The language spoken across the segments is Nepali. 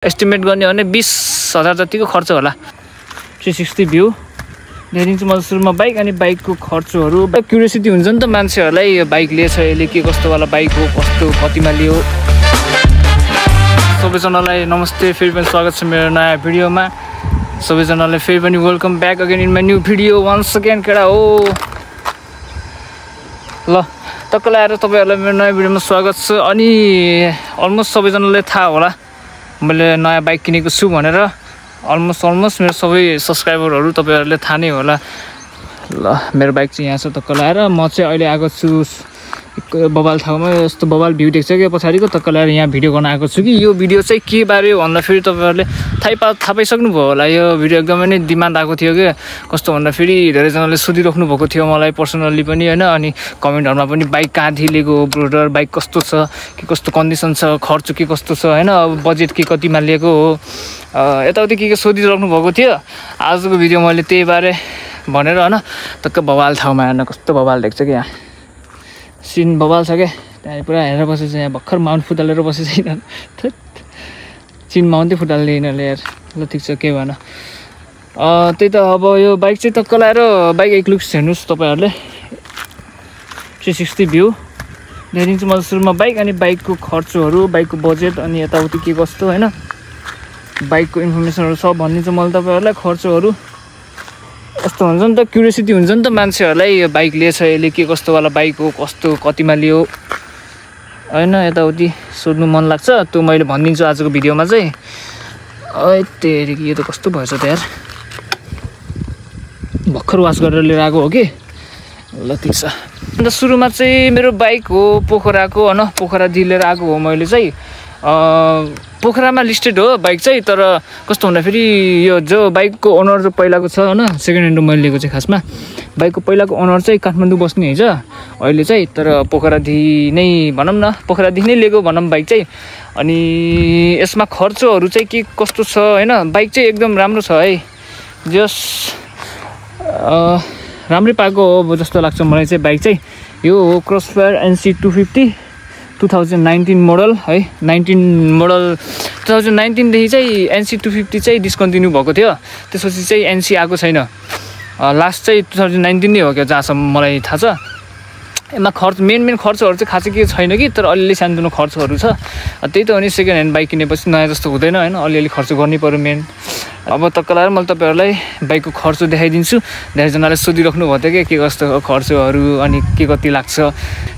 एस्टिमेट गर्ने हो भने 20,000 जतिको खर्च होला। 360 भ्यू देखाइदिन्छु म सुरुमा बाइक अनि बाइकको खर्चहरू। क्युरियोसिटी हुन्छ नि त मान्छेहरूलाई, यो बाइक लिएछ यसले के कस्तोवाला बाइक हो, कस्तो कतिमा लियो। सबैजनालाई नमस्ते, फेरि पनि स्वागत छ मेरो नयाँ भिडियोमा। सबैजनालाई फेरि पनि welcome back again in my new video once again केटा हो। ल टक्क आएर तपाईँहरूलाई मेरो नयाँ भिडियोमा स्वागत छ। अनि अलमोस्ट सबैजनालाई थाहा होला मैले नयाँ बाइक किनेको छु भनेर। अलमोस्ट मेरो सबै सब्सक्राइबरहरू तपाईँहरूले थाहा नै होला। ल मेरो बाइक चाहिँ यहाँ छ टक्क आएर। म चाहिँ अहिले आएको छु बबाल ठाउँमा। यस्तो बबाल भ्यू देख्छ क्या पछाडिको, टक्क आएर यहाँ भिडियो गर्न आएको छु कि यो भिडियो चाहिँ के बारे भन्दाखेरि तपाईँहरूले थाहा पाइसक्नुभयो होला। यो भिडियो एकदमै नै डिमान्ड आएको थियो क्या। कस्तो भन्दाखेरि धेरैजनाले सोधिराख्नु भएको थियो मलाई पर्सनल्ली पनि होइन। अनि कमेन्टहरूमा पनि बाइक कहाँदेखि लिएको हो ब्रोडर, बाइक कस्तो छ, के कस्तो कन्डिसन छ, खर्च के कस्तो छ होइन, अब बजेट के कतिमा लिएको हो, यताउति के सोधिराख्नु भएको थियो। आजको भिडियो मैले त्यही बारे भनेर होइन टक्क बबाल ठाउँमा हेर्न कस्तो बबाल देख्छ कि यहाँ सिन बबाल छ क्या। त्यहाँ पुरा हेरेर बसेछ, यहाँ भर्खर माउन्ट फुटालेर बसेछ यिनीहरू। चिन माउन्टै फुटाल्ने यिनीहरूले यार। ल ठिक छ केही भएन। त्यही त अब यो बाइक चाहिँ टक्क लाएर बाइक एक लुक्स हेर्नुहोस् तपाईँहरूले। 360 भ्यू देखाइदिन्छु म सुरुमा बाइक अनि बाइकको खर्चहरू, बाइकको बजेट अनि यताउति के कस्तो होइन, बाइकको इन्फर्मेसनहरू सब भनिदिन्छु मैले तपाईँहरूलाई। खर्चहरू यस्तो हुन्छ नि त, क्युरियोसिटी हुन्छ नि त मान्छेहरूलाई, यो बाइक लिएछ यसले के कस्तोवाला बाइक हो, कस्तो कतिमा लियो होइन, यताउति सोध्नु मन लाग्छ। त्यो मैले भनिदिन्छु आजको भिडियोमा चाहिँ। तेरिकी यो त कस्तो भएछ त यार, भर्खर वास गरेर लिएर आएको हो कि। ल ठिक छ। अन्त सुरुमा चाहिँ मेरो बाइक हो पोखराको होइन, पोखरादेखि लिएर आएको हो मैले चाहिँ। पोखरामा लिस्टेड हो बाइक चाहिँ, तर कस्तो भन्दाखेरि यो जो बाइकको ओनर जो पहिलाको छ होइन, सेकेन्ड ह्यान्ड मैले लिएको चाहिँ खासमा बाइकको पहिलाको ओनर चाहिँ काठमाडौँ बस्ने हैछ अहिले चाहिँ, तर पोखरादेखि नै भनौँ न, पोखरादेखि नै लिएको भनौँ बाइक चाहिँ। अनि यसमा खर्चहरू चाहिँ के कस्तो छ होइन, बाइक चाहिँ एकदम राम्रो छ है, जस राम्रै पाएको हो जस्तो लाग्छ मलाई चाहिँ बाइक चाहिँ। यो हो क्रसफायर NC 250 2019 मोडल है। 19 मोडल 2019देखि चाहिँ NC 250 चाहिँ डिस्कन्टिन्यू भएको थियो, त्यसपछि चाहिँ NC आएको छैन। लास्ट चाहिँ 2019 नै हो क्या जहाँसम्म मलाई थाहा छ। यसमा मेन खर्चहरू चाहिँ खासै के छैन कि, तर अलिअलि सानोतिनो खर्चहरू छ। त्यही त हो नि, सेकेन्ड ह्यान्ड बाइक किनेपछि नयाँ जस्तो हुँदैन होइन, अलिअलि खर्च गर्नै पऱ्यो मेन। अब टक्क लाएर मैले तपाईँहरूलाई बाइकको खर्च देखाइदिन्छु। धेरैजनाले सोधिराख्नु भएको थियो के कस्तो खर्चहरू अनि के कति लाग्छ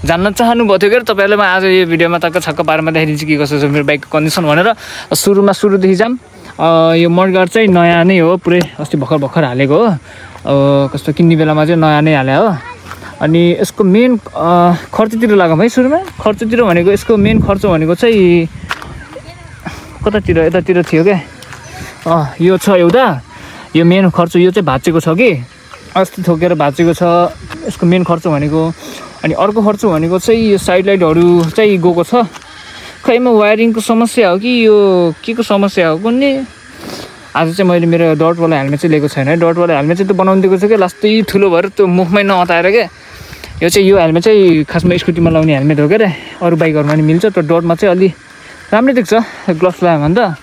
जान्न चाहनु भएको थियो क्या। तपाईँहरूलाई म आज यो भिडियोमा टक्क छक्क पारेमा देखाइदिन्छु के कस्तो छ मेरो बाइकको कन्डिसन भनेर। सुरुदेखि जाऊँ। यो मडगार्ड चाहिँ नयाँ नै हो, पुरै अस्ति भर्खर हालेको हो। कस्तो किन्ने बेलामा चाहिँ नयाँ नै हाले हो। अनि यसको मेन खर्चतिर लागौँ है। सुरुमा खर्चतिर भनेको यसको मेन खर्च भनेको चाहिँ कतातिर यतातिर थियो क्या। यो छ एउटा, यो मेन खर्च यो चाहिँ भाँचेको छ कि अस्ति ठोकेर भाँचेको छ, यसको मेन खर्च भनेको। अनि अर्को खर्च भनेको चाहिँ यो साइड लाइटहरू चाहिँ गएको छ। खै म वायरिङको समस्या हो कि यो के को समस्या हो कुन्ने। आज चाहिँ मैले मेरो डटवाला हेलमेट चाहिँ लिएको छैन है। डटवाला हेलमेट चाहिँ त बनाउनु दिएको छ क्या, लास्टै ठुलो भएर त्यो मुखमै नअताएर क्या। यो चाहिँ यो हेलमेट चाहिँ खासमा स्कुटीमा लाउने हेलमेट हो क्या रे, अरू बाइकहरूमा पनि मिल्छ। तर डटमा चाहिँ अलि राम्रै देख्छ ग्लोभ्स लगायो भने त।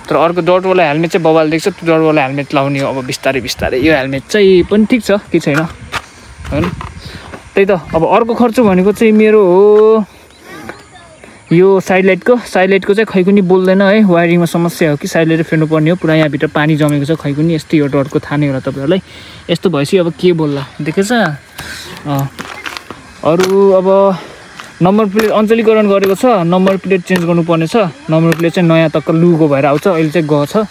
तर अर्को डटवाला हेलमेट चाहिँ बबाल देख्छ, त्यो डटवाला हेलमेट लाउने हो अब बिस्तारै। यो हेलमेट चाहिँ पनि ठिक छ, के छैन होइन। त्यही त अब अर्को खर्च भनेको चाहिँ मेरो हो यो साइड लाइटको चाहिँ खै कुनी बोल्दैन है। वायरिङमा समस्या हो कि साइड लाइट फेर्नु पर्ने हो, पुरा यहाँभित्र पानी जमेको छ खै कुनी। यस्तै हो डटको, थाहा नै होला तपाईँहरूलाई। यस्तो भएपछि अब के बोल्ला देखेछ। अरू अब नम्बर प्लेट अञ्चलीकरण गरेको छ, नम्बर प्लेट चेन्ज गर्नुपर्ने छ। नम्बर प्लेट चाहिँ नयाँ टक्क लुगो भएर आउँछ, अहिले चाहिँ गएको छ।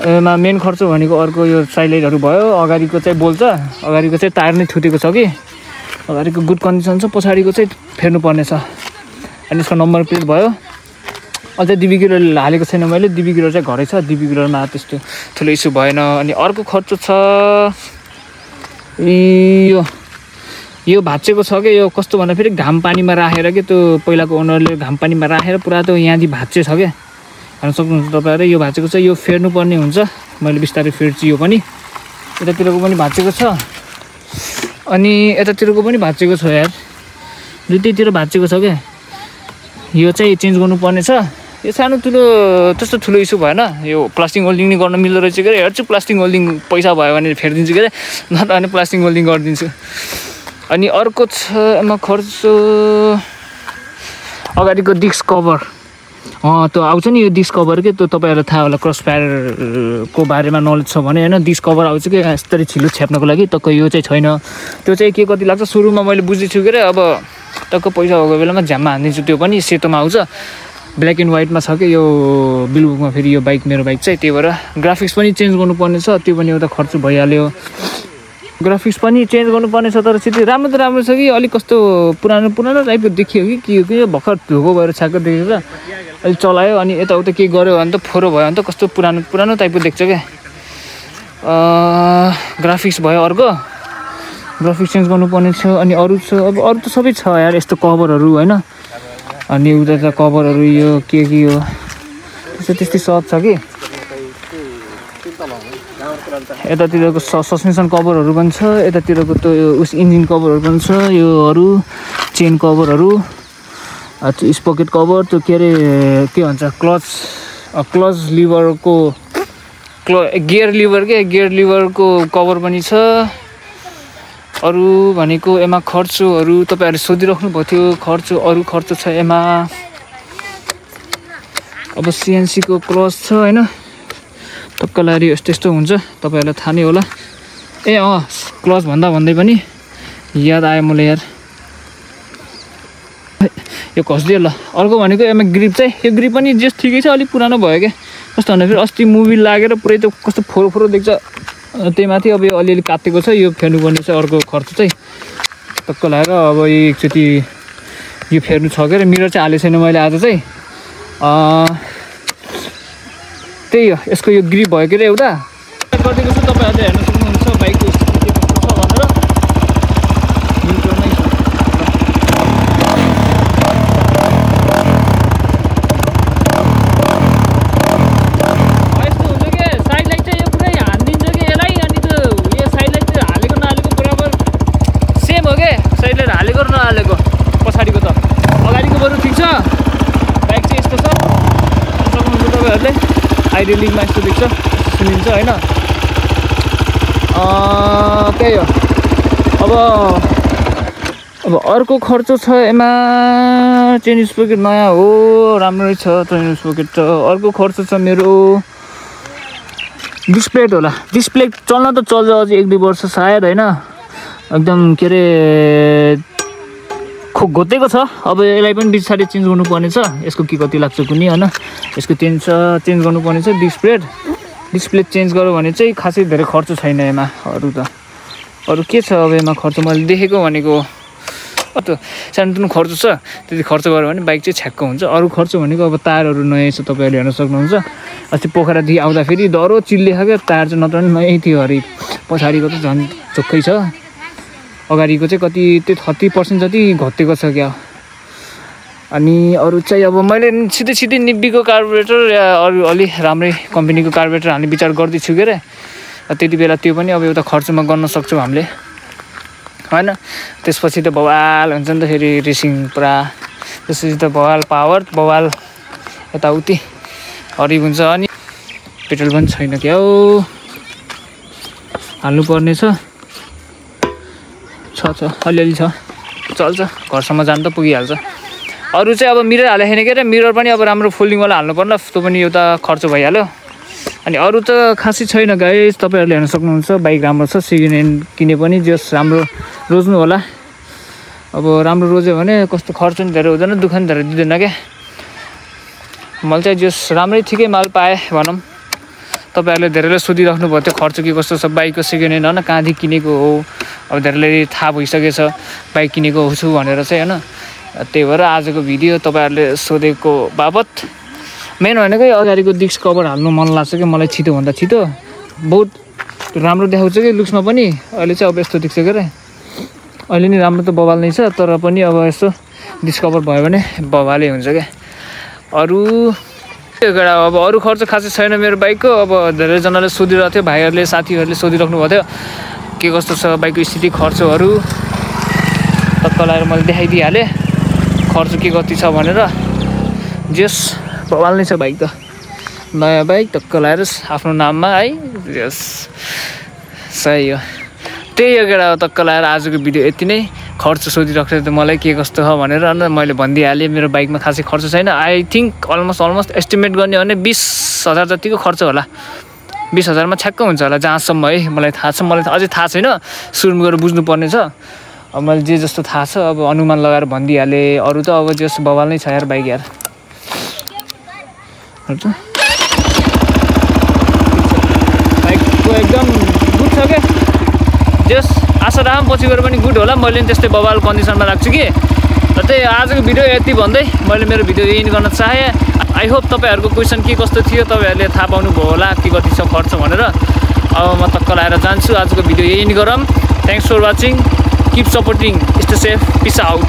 यसमा मेन खर्च भनेको अर्को यो साइड लाइटहरू भयो। अगाडिको चाहिँ बोल्छ, अगाडिको चाहिँ टायर नै छुटेको छ कि, अगाडिको गुड कन्डिसन छ, पछाडिको चाहिँ फेर्नुपर्ने छ। अनि यसको नम्बर प्लेट भयो। अझै डिबी गियर हालेको छैन मैले, डिबी गियर चाहिँ घरै छ, डिबी गियरमा त्यस्तो ठुलो इस्यु भएन। अनि अर्को खर्च छ यो भाँचेको छ क्या। यो कस्तो भन्दा फेरि घाम पानीमा राखेर के, त्यो पहिलाको ओनरले घाम पानीमा राखेर पुरा त्यो यहाँदेखि भाँचे छ क्या, हेर्न सक्नुहुन्छ तपाईँहरू। यो भाँचेको छ, यो फेर्नु पर्ने हुन्छ, मैले बिस्तारै फेर्छु। यो पनि यतातिरको पनि भाँचेको छ अनि यतातिरको पनि भाँचेको छ यार, दुईतिर भाँचेको छ क्या। यो चाहिँ चेन्ज गर्नुपर्ने छ। यो सानो ठुलो त्यस्तो ठुलो इस्यु भएन यो प्लास्टिक होल्डिङ नि गर्न मिल्दो रहेछ के अरे हेर्छु प्लास्टिक होल्डिङ पैसा भयो भने फेरिदिन्छु के अरे नत्र भने प्लास्टिक होल्डिङ गरिदिन्छु अनि अर्को छ एमा खर्च अगाडिको डिस्क कभर त्यो आउँछ नि यो डिस्क कभर के त्यो तपाईँहरूलाई थाहा होला क्रस फायरको बारेमा नलेज छ भने होइन डिस्क कभर आउँछ कि यस्तरी छिलो छ्याप्नको लागि टक्क यो चाहिँ छैन त्यो चाहिँ के कति लाग्छ सुरुमा मैले बुझेछु के अरे अब टक्क पैसा भएको बेलामा झ्याममा हानिदिन्छु त्यो पनि सेतोमा आउँछ ब्ल्याक एन्ड व्हाइटमा छ कि यो ब्लू बुकमा फेरि यो बाइक मेरो बाइक चाहिँ त्यही भएर ग्राफिक्स पनि चेन्ज गर्नुपर्ने छ त्यो पनि एउटा खर्च भइहाल्यो ग्राफिक्स पनि चेन्ज गर्नुपर्ने छ तर सिधै राम्रो त राम्रो छ कि अलिक कस्तो पुरानो टाइपको देखियो कि के हो कि यो भर्खर धोको भएर छाएको देखेर अलिक चलायो अनि यताउता केही गऱ्यो भने त फोरो भयो भने त कस्तो पुरानो टाइपको देख्छ क्या ग्राफिक्स भयो अर्को ग्राफिक्स चेन्ज गर्नुपर्ने छ अनि अरू छ अब अरू त सबै छ यार यस्तो कभरहरू होइन अनि उता त कभरहरू यो के हो त्यस्तै सब छ कि यतातिरको सस्पेन्सन कभरहरू पनि छ यतातिरको त उस इन्जिन कभरहरू पनि छ यो अरू चेन कभरहरू स्पोकेट कभर त्यो के अरे के भन्छ क्लच लिभरको गियर लिभरको कभर पनि छ अरू भनेको एमा खर्चहरू तपाईँहरूले सोधिराख्नु भएको थियो अरू खर्च छ एमा अब सिएनसीको क्लच छ होइन टक्कलारी यस्तो हुन्छ तपाईँहरूलाई थाहा नै होला क्लच भन्दै पनि याद आयो मलाई यार यो खस्दियो ल अर्को भनेको एमा ग्रिप चाहिँ यो ग्रिप पनि जस्ट ठिकै छ अलिक पुरानो भयो क्या कस्तो भन्दा फेरि अस्ति मुभी लागेर पुरै त कस्तो फोरो देख्छ त्यही माथि अब यो अलिअलि काटेको छ यो फेर्नुपर्ने चाहिँ अर्को खर्च चाहिँ टक्क लगाएर अब एकचोटि यो फेर्नु छ के अरे मिरर चाहिँ हालेको छैन मैले आज चाहिँ त्यही हो यसको यो ग्रिप भयो के अरे एउटा गरिदिएको छु तपाईँहरूले हेर्न सक्नुहुन्छ बाइकको स्थिति के कस्तो छ भनेर मिटरमै छ यस्तो हुन्छ कि साइड लाइट चाहिँ यो पुरै हानिदिन्छ कि यसलाई अनि त्यो यो साइड लाइट चाहिँ हालेको नहालेको बराबर सेम हो क्या साइड लाइट हालेको र नहालेको पछाडिको त अगाडिको बरु ठिक छ बाइक चाहिँ यस्तो छ सक्नुहुन्छ तपाईँहरूले आइडियलिङमा यस्तो देख्छ सुनिन्छ होइन त्यही हो अब अर्को खर्च छ एमा चेन स्पोकेट नयाँ हो राम्रै छ चेन स्पोकेट छ अर्को खर्च छ मेरो डिस्प्लेट होला डिस्प्ले चल्न त चल्छ अझै 1-2 वर्ष सायद होइन एकदम के अरे घोतेको छ अब यसलाई पनि पछाडि चेन्ज गर्नुपर्ने छ यसको के कति लाग्छ कुनै होइन यसको चेन्ज गर्नुपर्ने छ डिस्प्ले चेन्ज गर्यो भने चाहिँ खासै धेरै खर्च छैन यसमा अरू के छ अब यसमा खर्च मैले देखेको भनेको त्यो सानो खर्च छ त्यति खर्च गऱ्यो भने बाइक चाहिँ छ्याक्क हुन्छ अरू खर्च भनेको अब तारहरू नयाँ छ तपाईँहरूले हेर्न सक्नुहुन्छ अस्ति पोखरादेखि आउँदाखेरि डह्रो चिल्लेख क्या तार चाहिँ नत्र नयाँ थियो अरे पछाडिको त झन् चोक्कै छ अगाडिको चाहिँ कति त्यो 30% जति घटेको छ क्या अनि अरू चाहिँ अब मैले सिधै निब्बीको कार्बोरेटर या अरू अलि राम्रै कम्पनीको कार्बोरेटर हाल्ने विचार गर्दैछु के अरे त्यति बेला त्यो पनि अब एउटा खर्चमा गर्न सक्छौँ हामीले होइन त्यसपछि त बवाल हुन्छ नि त फेरि रेसिङ पुरा त्यसपछि त बवाल पावर बवाल यताउति हरिब हुन्छ अनि पेट्रोल पनि छैन क्या हो हाल्नुपर्ने छ अलिअलि छ चल्छ घरसम्म जानु त पुगिहाल्छ अरू चाहिँ अब मिरर हालेको छैन के अरे मिरर पनि अब राम्रो फोल्डिङवाला हाल्नु पर्ला त्यो पनि एउटा खर्च भइहाल्यो अनि अरू त खासै छैन गाइस तपाईँहरूले हेर्न सक्नुहुन्छ बाइक राम्रो छ सेकेन्ड ह्यान्ड किने पनि जस राम्रो रोज्नु होला अब राम्रो रोज्यो भने कस्तो खर्च पनि धेरै हुँदैन दुःख पनि धेरै दिँदैन क्या मैले चाहिँ जस राम्रै ठिकै माल पाएँ भनौँ तपाईँहरूले धेरैले सोधिराख्नु भयो त्यो खर्च के कस्तो छ बाइकको सेकेन्ड ह्यान्ड होइन कहाँदेखि किनेको हो अब धेरैले थाहा भइसकेछ बाइक किनेको छु भनेर चाहिँ होइन त्यही भएर आजको भिडियो तपाईँहरूले सोधेको बाबत मेन भनेकै अगाडिको डिस्क कभर हाल्नु मन लाग्छ कि मलाई छिटोभन्दा छिटो बहुत राम्रो देखाउँछ कि लुक्समा पनि अहिले चाहिँ अब यस्तो देख्छ के अरे अहिले नि राम्रो त बवाल नै छ तर पनि अब यस्तो डिस्क कभर भयो भने बवालै हुन्छ क्या अरू अब अरू खर्च खासै छैन मेरो बाइकको अब धेरैजनाले सोधिरहेको थियो भाइहरूले साथीहरूले सोधिराख्नु भएको थियो के कस्तो छ बाइकको स्थिति खर्चहरू टक्क लगाएर मैले देखाइदिइहालेँ खर्च के कति छ भनेर जस बवाल नै छ बाइक त नयाँ बाइक टक्क लाएर आफ्नो नाममा है यस सही हो त्यही हो केटा टक्क लाएर आजको भिडियो यति नै खर्च सोधिरहेको थियो मलाई के कस्तो छ भनेर अनि मैले भनिदिइहालेँ मेरो बाइकमा खासै खर्च छैन आई थिङ्क अलमोस्ट एस्टिमेट गर्ने भने 20,000 जतिको खर्च होला 20,000 मा छ्याक्क हुन्छ होला जहाँसम्म है मलाई थाहा छ मलाई अझै थाहा छैन सुरुमा गएर बुझ्नुपर्ने छ अब मैले जे जस्तो थाहा छ अब अनुमान लगाएर भनिदिइहालेँ अरू त अब जस बवाल नै छ यार बाइक यार बाइकको एकदम गुड छ क्या जस आशा राम पछि गएर पनि गुड होला मैले पनि त्यस्तै बवाल कन्डिसनमा राख्छु कि र त्यही आजको भिडियो यति भन्दै मैले मेरो भिडियो यही गर्न चाहेँ आई होप तपाईँहरूको क्वेसन के कस्तो थियो तपाईँहरूले थाहा पाउनुभयो होला के कति छ खर्च भनेर अब म टक्क लाएर जान्छु आजको भिडियो यही गरौँ thanks for watching keep supporting stay safe peace out